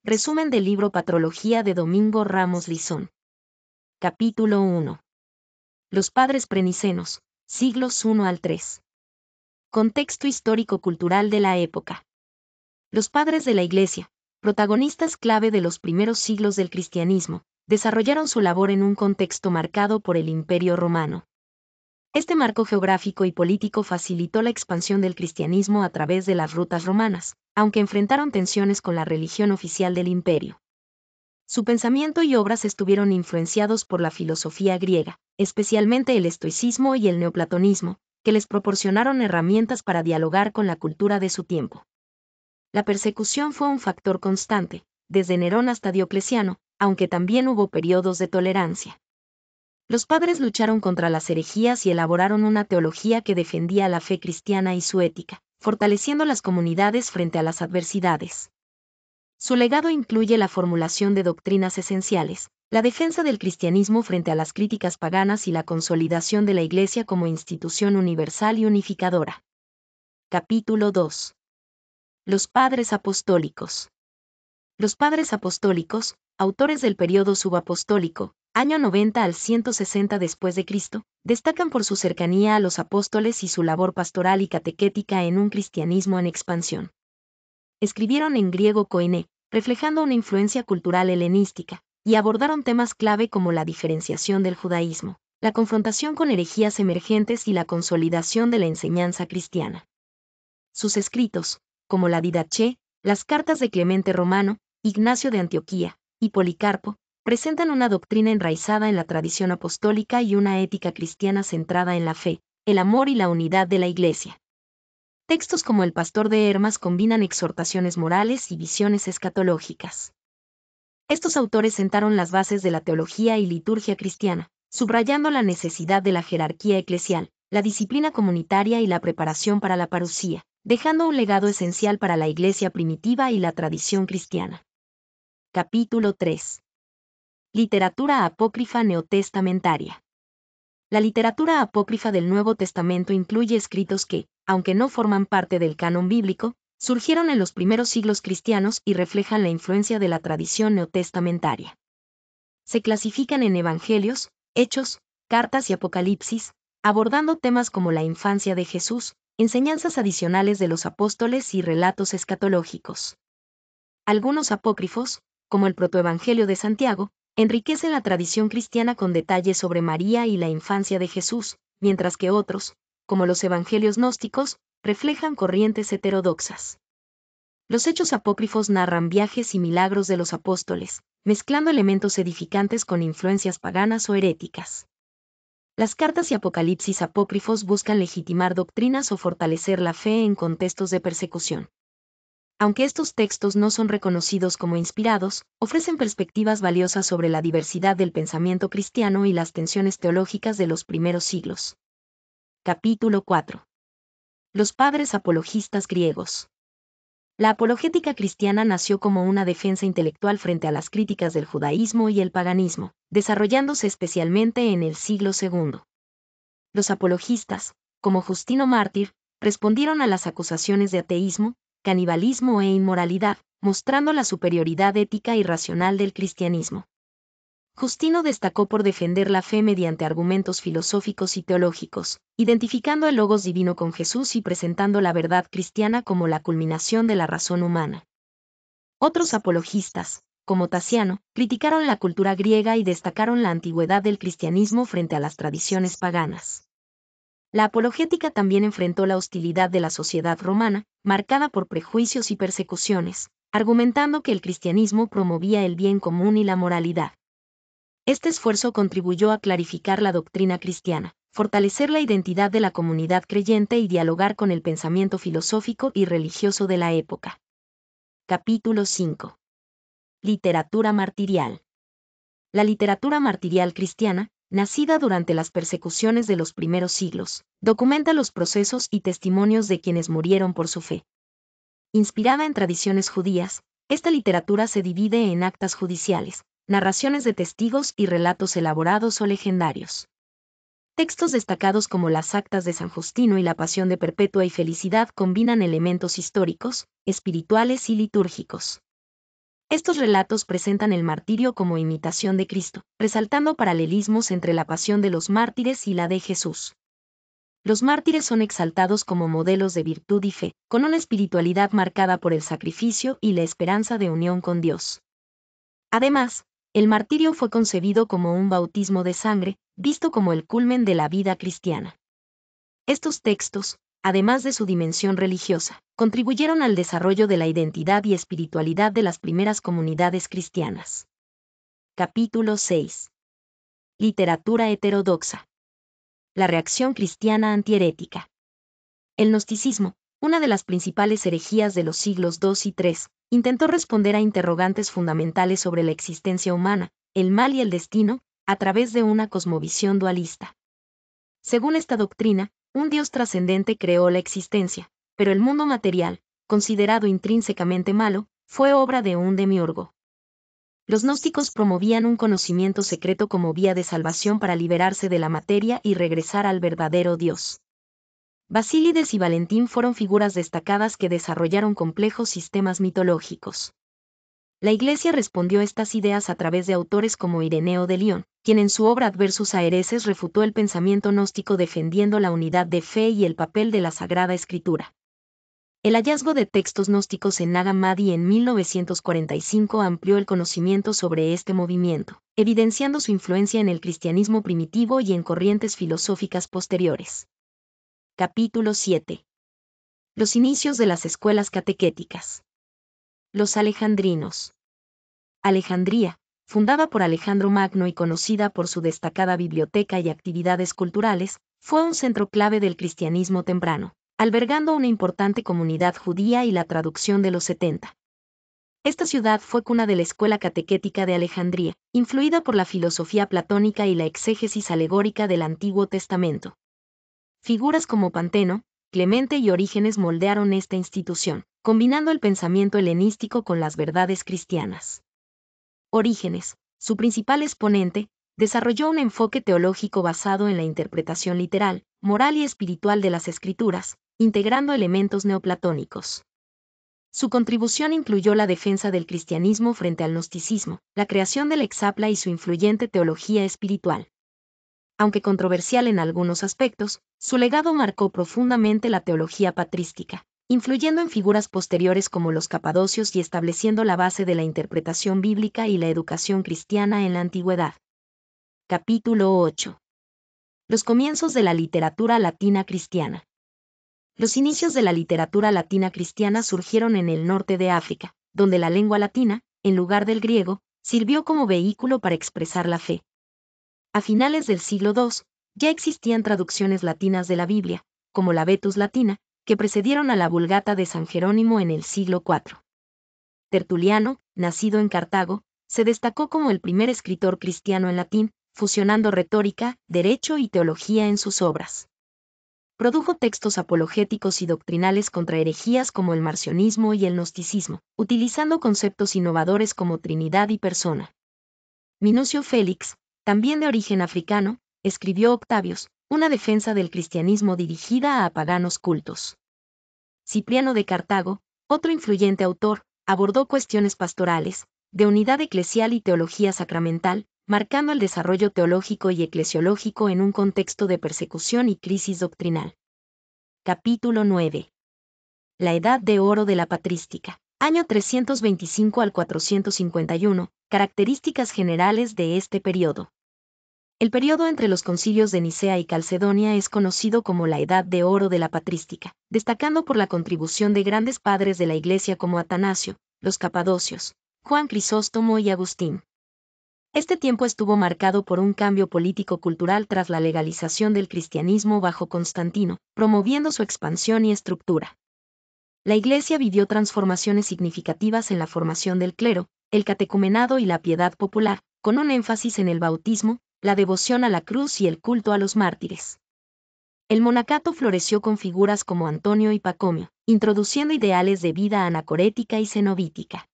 Resumen del libro Patrología de Domingo Ramos Lizón. Capítulo 1. Los padres prenicenos, siglos I al III. Contexto histórico-cultural de la época. Los padres de la Iglesia, protagonistas clave de los primeros siglos del cristianismo, desarrollaron su labor en un contexto marcado por el Imperio Romano. Este marco geográfico y político facilitó la expansión del cristianismo a través de las rutas romanas, aunque enfrentaron tensiones con la religión oficial del imperio. Su pensamiento y obras estuvieron influenciados por la filosofía griega, especialmente el estoicismo y el neoplatonismo, que les proporcionaron herramientas para dialogar con la cultura de su tiempo. La persecución fue un factor constante, desde Nerón hasta Diocleciano, aunque también hubo periodos de tolerancia. Los padres lucharon contra las herejías y elaboraron una teología que defendía la fe cristiana y su ética, fortaleciendo las comunidades frente a las adversidades. Su legado incluye la formulación de doctrinas esenciales, la defensa del cristianismo frente a las críticas paganas y la consolidación de la Iglesia como institución universal y unificadora. Capítulo 2. Los padres apostólicos. Los padres apostólicos, autores del período subapostólico, año 90 al 160 después de Cristo, destacan por su cercanía a los apóstoles y su labor pastoral y catequética en un cristianismo en expansión. Escribieron en griego koiné, reflejando una influencia cultural helenística, y abordaron temas clave como la diferenciación del judaísmo, la confrontación con herejías emergentes y la consolidación de la enseñanza cristiana. Sus escritos, como la Didaché, las cartas de Clemente Romano, Ignacio de Antioquía y Policarpo, presentan una doctrina enraizada en la tradición apostólica y una ética cristiana centrada en la fe, el amor y la unidad de la Iglesia. Textos como El Pastor de Hermas combinan exhortaciones morales y visiones escatológicas. Estos autores sentaron las bases de la teología y liturgia cristiana, subrayando la necesidad de la jerarquía eclesial, la disciplina comunitaria y la preparación para la parusía, dejando un legado esencial para la Iglesia primitiva y la tradición cristiana. Capítulo 3. Literatura apócrifa neotestamentaria. La literatura apócrifa del Nuevo Testamento incluye escritos que, aunque no forman parte del canon bíblico, surgieron en los primeros siglos cristianos y reflejan la influencia de la tradición neotestamentaria. Se clasifican en evangelios, hechos, cartas y apocalipsis, abordando temas como la infancia de Jesús, enseñanzas adicionales de los apóstoles y relatos escatológicos. Algunos apócrifos, como el protoevangelio de Santiago, enriquecen la tradición cristiana con detalles sobre María y la infancia de Jesús, mientras que otros, como los evangelios gnósticos, reflejan corrientes heterodoxas. Los hechos apócrifos narran viajes y milagros de los apóstoles, mezclando elementos edificantes con influencias paganas o heréticas. Las cartas y apocalipsis apócrifos buscan legitimar doctrinas o fortalecer la fe en contextos de persecución. Aunque estos textos no son reconocidos como inspirados, ofrecen perspectivas valiosas sobre la diversidad del pensamiento cristiano y las tensiones teológicas de los primeros siglos. Capítulo 4. Los padres apologistas griegos. La apologética cristiana nació como una defensa intelectual frente a las críticas del judaísmo y el paganismo, desarrollándose especialmente en el siglo II. Los apologistas, como Justino Mártir, respondieron a las acusaciones de ateísmo, canibalismo e inmoralidad, mostrando la superioridad ética y racional del cristianismo. Justino destacó por defender la fe mediante argumentos filosóficos y teológicos, identificando el logos divino con Jesús y presentando la verdad cristiana como la culminación de la razón humana. Otros apologistas, como Tasiano, criticaron la cultura griega y destacaron la antigüedad del cristianismo frente a las tradiciones paganas. La apologética también enfrentó la hostilidad de la sociedad romana, marcada por prejuicios y persecuciones, argumentando que el cristianismo promovía el bien común y la moralidad. Este esfuerzo contribuyó a clarificar la doctrina cristiana, fortalecer la identidad de la comunidad creyente y dialogar con el pensamiento filosófico y religioso de la época. Capítulo 5. Literatura martirial. La literatura martirial cristiana, nacida durante las persecuciones de los primeros siglos, documenta los procesos y testimonios de quienes murieron por su fe. Inspirada en tradiciones judías, esta literatura se divide en actas judiciales, narraciones de testigos y relatos elaborados o legendarios. Textos destacados como las Actas de San Justino y la Pasión de Perpetua y Felicidad combinan elementos históricos, espirituales y litúrgicos. Estos relatos presentan el martirio como imitación de Cristo, resaltando paralelismos entre la pasión de los mártires y la de Jesús. Los mártires son exaltados como modelos de virtud y fe, con una espiritualidad marcada por el sacrificio y la esperanza de unión con Dios. Además, el martirio fue concebido como un bautismo de sangre, visto como el culmen de la vida cristiana. Estos textos, además de su dimensión religiosa, contribuyeron al desarrollo de la identidad y espiritualidad de las primeras comunidades cristianas. Capítulo 6. Literatura heterodoxa. La reacción cristiana antiherética. El gnosticismo, una de las principales herejías de los siglos II y III, intentó responder a interrogantes fundamentales sobre la existencia humana, el mal y el destino, a través de una cosmovisión dualista. Según esta doctrina, un Dios trascendente creó la existencia, pero el mundo material, considerado intrínsecamente malo, fue obra de un demiurgo. Los gnósticos promovían un conocimiento secreto como vía de salvación para liberarse de la materia y regresar al verdadero Dios. Basílides y Valentín fueron figuras destacadas que desarrollaron complejos sistemas mitológicos. La Iglesia respondió a estas ideas a través de autores como Ireneo de León, quien en su obra Adversus a Hereses refutó el pensamiento gnóstico defendiendo la unidad de fe y el papel de la Sagrada Escritura. El hallazgo de textos gnósticos en Nag Hammadi en 1945 amplió el conocimiento sobre este movimiento, evidenciando su influencia en el cristianismo primitivo y en corrientes filosóficas posteriores. Capítulo 7. Los inicios de las escuelas catequéticas. Los alejandrinos. Alejandría, fundada por Alejandro Magno y conocida por su destacada biblioteca y actividades culturales, fue un centro clave del cristianismo temprano, albergando una importante comunidad judía y la traducción de los 70. Esta ciudad fue cuna de la escuela catequética de Alejandría, influida por la filosofía platónica y la exégesis alegórica del Antiguo Testamento. Figuras como Panteno, Clemente y Orígenes moldearon esta institución, combinando el pensamiento helenístico con las verdades cristianas. Orígenes, su principal exponente, desarrolló un enfoque teológico basado en la interpretación literal, moral y espiritual de las Escrituras, integrando elementos neoplatónicos. Su contribución incluyó la defensa del cristianismo frente al gnosticismo, la creación del Hexapla y su influyente teología espiritual. Aunque controversial en algunos aspectos, su legado marcó profundamente la teología patrística, influyendo en figuras posteriores como los capadocios y estableciendo la base de la interpretación bíblica y la educación cristiana en la antigüedad. Capítulo 8. Los comienzos de la literatura latina cristiana. Los inicios de la literatura latina cristiana surgieron en el norte de África, donde la lengua latina, en lugar del griego, sirvió como vehículo para expresar la fe. A finales del siglo II, ya existían traducciones latinas de la Biblia, como la Vetus Latina, que precedieron a la Vulgata de San Jerónimo en el siglo IV. Tertuliano, nacido en Cartago, se destacó como el primer escritor cristiano en latín, fusionando retórica, derecho y teología en sus obras. Produjo textos apologéticos y doctrinales contra herejías como el marcionismo y el gnosticismo, utilizando conceptos innovadores como Trinidad y persona. Minucio Félix, también de origen africano, escribió Octavios, una defensa del cristianismo dirigida a paganos cultos. Cipriano de Cartago, otro influyente autor, abordó cuestiones pastorales, de unidad eclesial y teología sacramental, marcando el desarrollo teológico y eclesiológico en un contexto de persecución y crisis doctrinal. Capítulo 9. La Edad de Oro de la Patrística. Año 325 al 451, características generales de este periodo. El periodo entre los concilios de Nicea y Calcedonia es conocido como la Edad de Oro de la Patrística, destacando por la contribución de grandes padres de la Iglesia como Atanasio, los Capadocios, Juan Crisóstomo y Agustín. Este tiempo estuvo marcado por un cambio político-cultural tras la legalización del cristianismo bajo Constantino, promoviendo su expansión y estructura. La Iglesia vivió transformaciones significativas en la formación del clero, el catecumenado y la piedad popular, con un énfasis en el bautismo, la devoción a la cruz y el culto a los mártires. El monacato floreció con figuras como Antonio y Pacomio, introduciendo ideales de vida anacorética y cenobítica.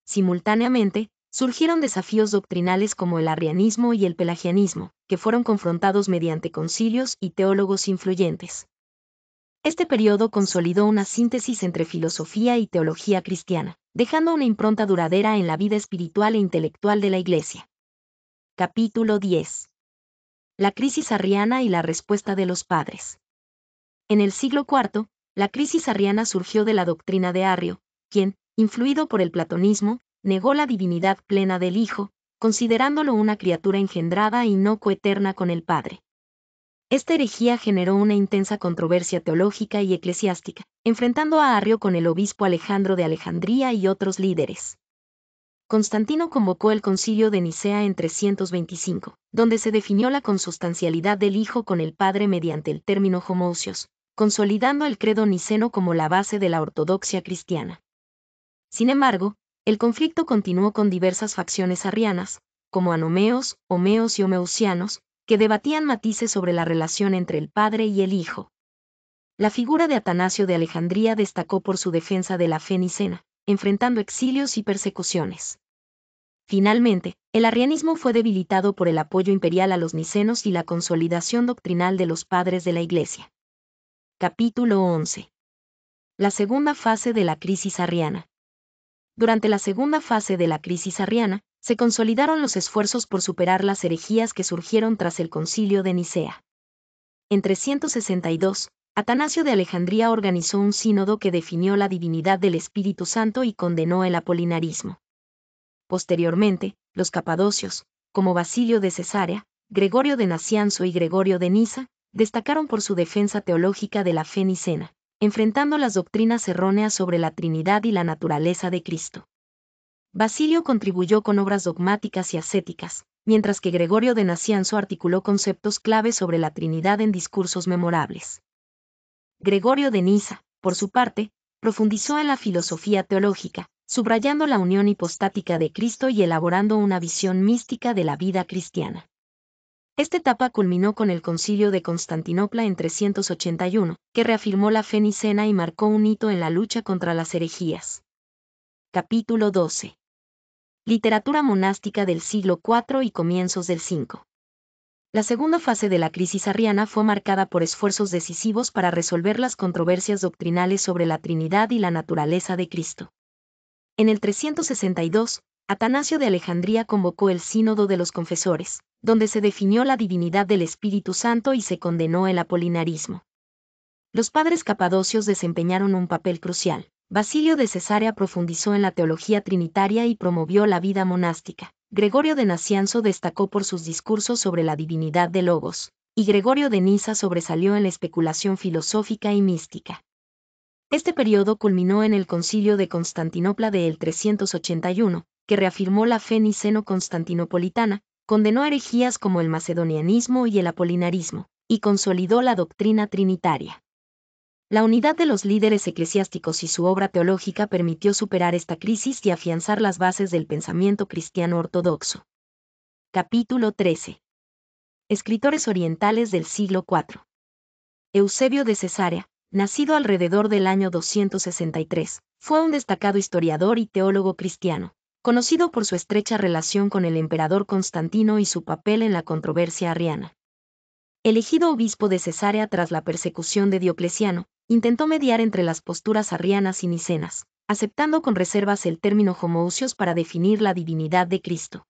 Simultáneamente, surgieron desafíos doctrinales como el arrianismo y el pelagianismo, que fueron confrontados mediante concilios y teólogos influyentes. Este periodo consolidó una síntesis entre filosofía y teología cristiana, dejando una impronta duradera en la vida espiritual e intelectual de la Iglesia. Capítulo 10. La crisis arriana y la respuesta de los padres. En el siglo IV, la crisis arriana surgió de la doctrina de Arrio, quien, influido por el platonismo, negó la divinidad plena del Hijo, considerándolo una criatura engendrada y no coeterna con el Padre. Esta herejía generó una intensa controversia teológica y eclesiástica, enfrentando a Arrio con el obispo Alejandro de Alejandría y otros líderes. Constantino convocó el Concilio de Nicea en 325, donde se definió la consustancialidad del Hijo con el Padre mediante el término homousios, consolidando el credo niceno como la base de la ortodoxia cristiana. Sin embargo, el conflicto continuó con diversas facciones arrianas, como anomeos, homeos y homeusianos, que debatían matices sobre la relación entre el Padre y el Hijo. La figura de Atanasio de Alejandría destacó por su defensa de la fe nicena, enfrentando exilios y persecuciones. Finalmente, el arrianismo fue debilitado por el apoyo imperial a los nicenos y la consolidación doctrinal de los padres de la Iglesia. Capítulo 11. La segunda fase de la crisis arriana. Durante la segunda fase de la crisis arriana, se consolidaron los esfuerzos por superar las herejías que surgieron tras el Concilio de Nicea. En 362, Atanasio de Alejandría organizó un sínodo que definió la divinidad del Espíritu Santo y condenó el apolinarismo. Posteriormente, los capadocios, como Basilio de Cesarea, Gregorio de Nacianzo y Gregorio de Nisa, destacaron por su defensa teológica de la fe nicena, enfrentando las doctrinas erróneas sobre la Trinidad y la naturaleza de Cristo. Basilio contribuyó con obras dogmáticas y ascéticas, mientras que Gregorio de Nacianzo articuló conceptos clave sobre la Trinidad en discursos memorables. Gregorio de Nisa, por su parte, profundizó en la filosofía teológica, subrayando la unión hipostática de Cristo y elaborando una visión mística de la vida cristiana. Esta etapa culminó con el Concilio de Constantinopla en 381, que reafirmó la fe nicena y marcó un hito en la lucha contra las herejías. Capítulo 12. Literatura monástica del siglo IV y comienzos del V. La segunda fase de la crisis arriana fue marcada por esfuerzos decisivos para resolver las controversias doctrinales sobre la Trinidad y la naturaleza de Cristo. En el 362, Atanasio de Alejandría convocó el Sínodo de los Confesores, donde se definió la divinidad del Espíritu Santo y se condenó el apolinarismo. Los padres capadocios desempeñaron un papel crucial. Basilio de Cesarea profundizó en la teología trinitaria y promovió la vida monástica. Gregorio de Nacianzo destacó por sus discursos sobre la divinidad de Logos, y Gregorio de Nisa sobresalió en la especulación filosófica y mística. Este periodo culminó en el Concilio de Constantinopla de 381, que reafirmó la fe niceno-constantinopolitana, condenó herejías como el macedonianismo y el apolinarismo, y consolidó la doctrina trinitaria. La unidad de los líderes eclesiásticos y su obra teológica permitió superar esta crisis y afianzar las bases del pensamiento cristiano ortodoxo. Capítulo 13. Escritores orientales del siglo IV. Eusebio de Cesarea, nacido alrededor del año 263, fue un destacado historiador y teólogo cristiano, conocido por su estrecha relación con el emperador Constantino y su papel en la controversia arriana. Elegido obispo de Cesarea tras la persecución de Diocleciano, intentó mediar entre las posturas arrianas y nicenas, aceptando con reservas el término homousios para definir la divinidad de Cristo.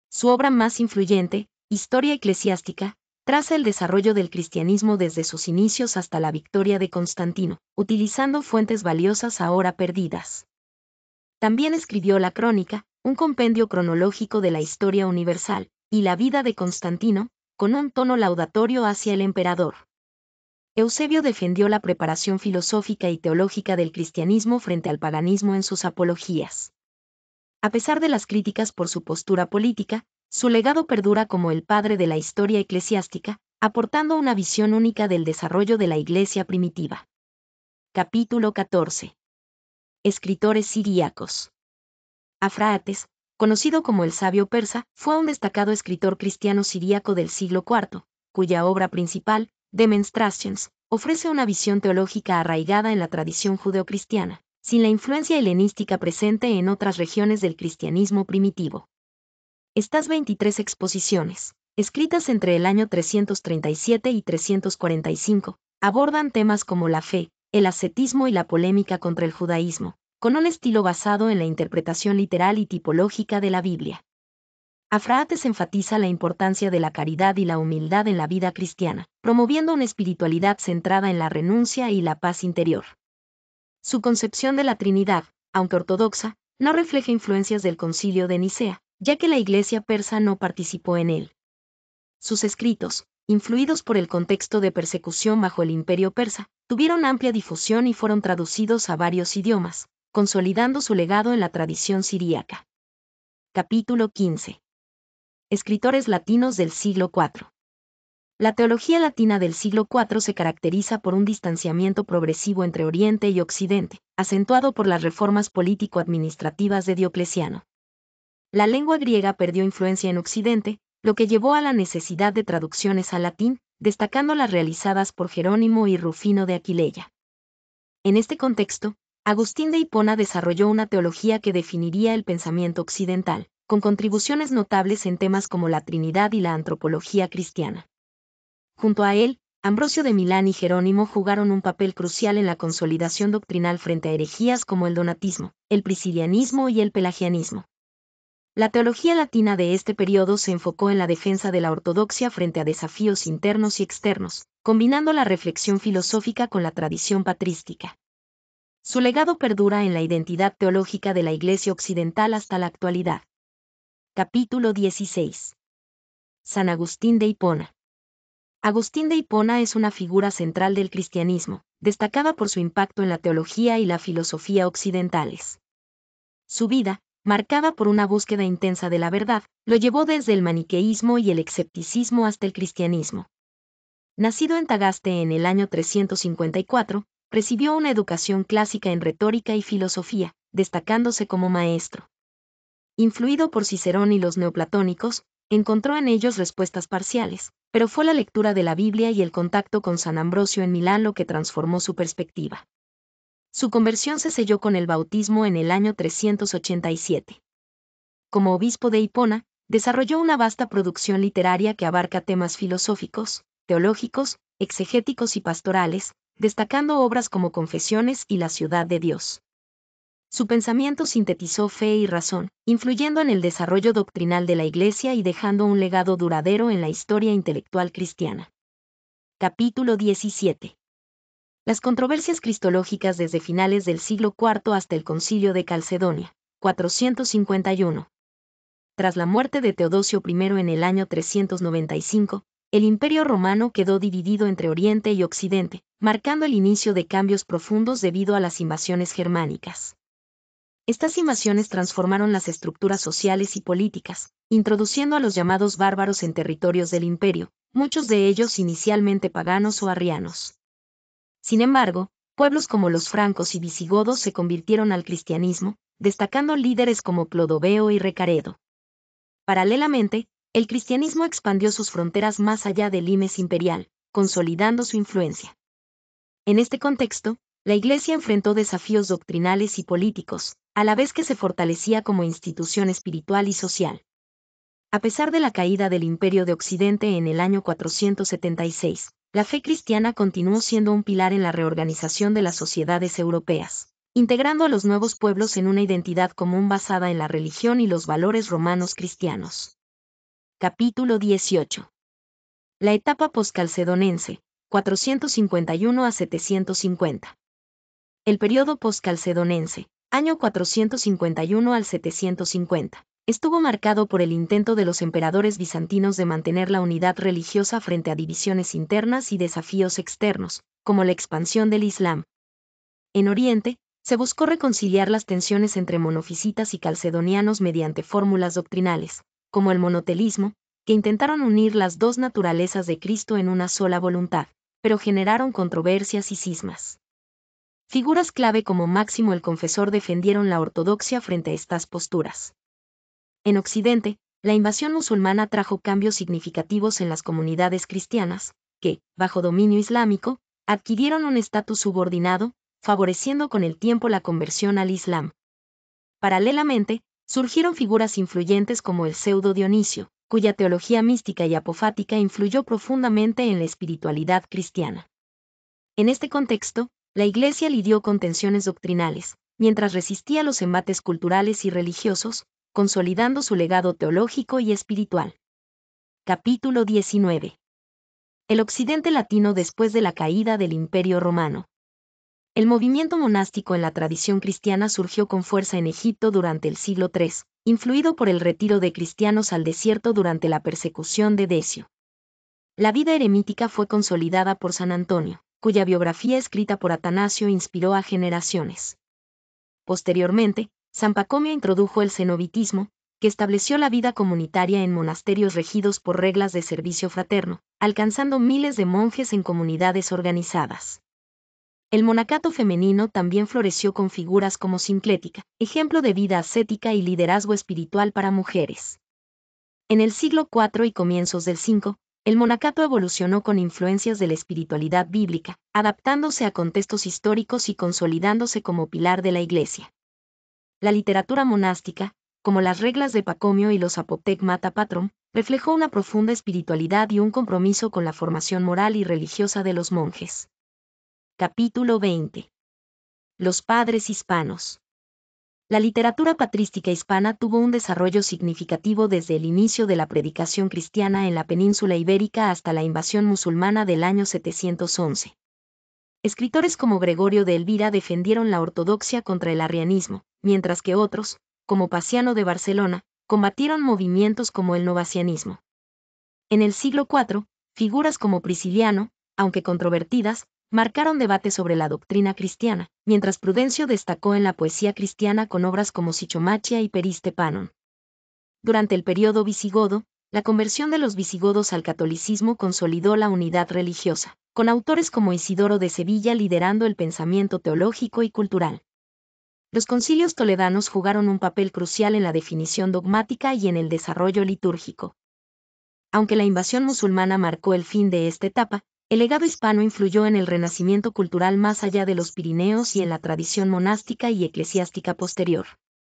Su obra más influyente, Historia eclesiástica, traza el desarrollo del cristianismo desde sus inicios hasta la victoria de Constantino, utilizando fuentes valiosas ahora perdidas. También escribió la Crónica, un compendio cronológico de la historia universal, y la vida de Constantino, con un tono laudatorio hacia el emperador. Eusebio defendió la preparación filosófica y teológica del cristianismo frente al paganismo en sus apologías. A pesar de las críticas por su postura política, su legado perdura como el padre de la historia eclesiástica, aportando una visión única del desarrollo de la Iglesia primitiva. Capítulo 14. Escritores siríacos. Afraates, conocido como el sabio persa, fue un destacado escritor cristiano siríaco del siglo IV, cuya obra principal, Demonstrations, ofrece una visión teológica arraigada en la tradición judeocristiana, sin la influencia helenística presente en otras regiones del cristianismo primitivo. Estas 23 exposiciones, escritas entre el año 337 y 345, Abordan temas como la fe, el ascetismo y la polémica contra el judaísmo, con un estilo basado en la interpretación literal y tipológica de la Biblia. Afraates enfatiza la importancia de la caridad y la humildad en la vida cristiana, promoviendo una espiritualidad centrada en la renuncia y la paz interior. Su concepción de la Trinidad, aunque ortodoxa, no refleja influencias del Concilio de Nicea, ya que la Iglesia persa no participó en él. Sus escritos, influidos por el contexto de persecución bajo el Imperio persa, tuvieron amplia difusión y fueron traducidos a varios idiomas, consolidando su legado en la tradición siríaca. Capítulo 15. Escritores latinos del siglo IV. La teología latina del siglo IV se caracteriza por un distanciamiento progresivo entre Oriente y Occidente, acentuado por las reformas político-administrativas de Diocleciano. La lengua griega perdió influencia en Occidente, lo que llevó a la necesidad de traducciones al latín, destacando las realizadas por Jerónimo y Rufino de Aquileia. En este contexto, Agustín de Hipona desarrolló una teología que definiría el pensamiento occidental, con contribuciones notables en temas como la Trinidad y la antropología cristiana. Junto a él, Ambrosio de Milán y Jerónimo jugaron un papel crucial en la consolidación doctrinal frente a herejías como el donatismo, el priscilianismo y el pelagianismo. La teología latina de este periodo se enfocó en la defensa de la ortodoxia frente a desafíos internos y externos, combinando la reflexión filosófica con la tradición patrística. Su legado perdura en la identidad teológica de la Iglesia occidental hasta la actualidad. Capítulo 16. San Agustín de Hipona. Agustín de Hipona es una figura central del cristianismo, destacada por su impacto en la teología y la filosofía occidentales. Su vida, marcada por una búsqueda intensa de la verdad, lo llevó desde el maniqueísmo y el escepticismo hasta el cristianismo. Nacido en Tagaste en el año 354, recibió una educación clásica en retórica y filosofía, destacándose como maestro. Influido por Cicerón y los neoplatónicos, encontró en ellos respuestas parciales, pero fue la lectura de la Biblia y el contacto con San Ambrosio en Milán lo que transformó su perspectiva. Su conversión se selló con el bautismo en el año 387. Como obispo de Hipona, desarrolló una vasta producción literaria que abarca temas filosóficos, teológicos, exegéticos y pastorales, destacando obras como Confesiones y La ciudad de Dios. Su pensamiento sintetizó fe y razón, influyendo en el desarrollo doctrinal de la Iglesia y dejando un legado duradero en la historia intelectual cristiana. Capítulo 17. Las controversias cristológicas desde finales del siglo IV hasta el Concilio de Calcedonia, 451. Tras la muerte de Teodosio I en el año 395, el Imperio romano quedó dividido entre Oriente y Occidente, marcando el inicio de cambios profundos debido a las invasiones germánicas. Estas invasiones transformaron las estructuras sociales y políticas, introduciendo a los llamados bárbaros en territorios del imperio, muchos de ellos inicialmente paganos o arrianos. Sin embargo, pueblos como los francos y visigodos se convirtieron al cristianismo, destacando líderes como Clodoveo y Recaredo. Paralelamente, el cristianismo expandió sus fronteras más allá del limes imperial, consolidando su influencia. En este contexto, la Iglesia enfrentó desafíos doctrinales y políticos, a la vez que se fortalecía como institución espiritual y social. A pesar de la caída del Imperio de Occidente en el año 476, la fe cristiana continuó siendo un pilar en la reorganización de las sociedades europeas, integrando a los nuevos pueblos en una identidad común basada en la religión y los valores romanos cristianos. Capítulo 18. La etapa postcalcedonense, 451 a 750. El periodo postcalcedonense, año 451 al 750, estuvo marcado por el intento de los emperadores bizantinos de mantener la unidad religiosa frente a divisiones internas y desafíos externos, como la expansión del Islam. En Oriente, se buscó reconciliar las tensiones entre monofisitas y calcedonianos mediante fórmulas doctrinales, como el monotelismo, que intentaron unir las dos naturalezas de Cristo en una sola voluntad, pero generaron controversias y cismas. Figuras clave como Máximo el Confesor defendieron la ortodoxia frente a estas posturas. En Occidente, la invasión musulmana trajo cambios significativos en las comunidades cristianas, que, bajo dominio islámico, adquirieron un estatus subordinado, favoreciendo con el tiempo la conversión al Islam. Paralelamente, surgieron figuras influyentes como el pseudo Dionisio, cuya teología mística y apofática influyó profundamente en la espiritualidad cristiana. En este contexto, la Iglesia lidió con tensiones doctrinales, mientras resistía los embates culturales y religiosos, consolidando su legado teológico y espiritual. Capítulo 19. El Occidente latino después de la caída del Imperio Romano. El movimiento monástico en la tradición cristiana surgió con fuerza en Egipto durante el siglo III, influido por el retiro de cristianos al desierto durante la persecución de Decio. La vida eremítica fue consolidada por San Antonio, cuya biografía escrita por Atanasio inspiró a generaciones. Posteriormente, San Pacomio introdujo el cenobitismo, que estableció la vida comunitaria en monasterios regidos por reglas de servicio fraterno, alcanzando miles de monjes en comunidades organizadas. El monacato femenino también floreció con figuras como Sinclética, ejemplo de vida ascética y liderazgo espiritual para mujeres. En el siglo IV y comienzos del V, el monacato evolucionó con influencias de la espiritualidad bíblica, adaptándose a contextos históricos y consolidándose como pilar de la Iglesia. La literatura monástica, como las reglas de Pacomio y los Apophthegmata Patrum, reflejó una profunda espiritualidad y un compromiso con la formación moral y religiosa de los monjes. Capítulo 20. Los padres hispanos. La literatura patrística hispana tuvo un desarrollo significativo desde el inicio de la predicación cristiana en la península ibérica hasta la invasión musulmana del año 711. Escritores como Gregorio de Elvira defendieron la ortodoxia contra el arrianismo, mientras que otros, como Paciano de Barcelona, combatieron movimientos como el novacianismo. En el siglo IV, figuras como Prisciliano, aunque controvertidas, marcaron debate sobre la doctrina cristiana, mientras Prudencio destacó en la poesía cristiana con obras como Sichomachia y Periste Panon. Durante el período visigodo, la conversión de los visigodos al catolicismo consolidó la unidad religiosa, con autores como Isidoro de Sevilla liderando el pensamiento teológico y cultural. Los concilios toledanos jugaron un papel crucial en la definición dogmática y en el desarrollo litúrgico. Aunque la invasión musulmana marcó el fin de esta etapa, el legado hispano influyó en el renacimiento cultural más allá de los Pirineos y en la tradición monástica y eclesiástica posterior.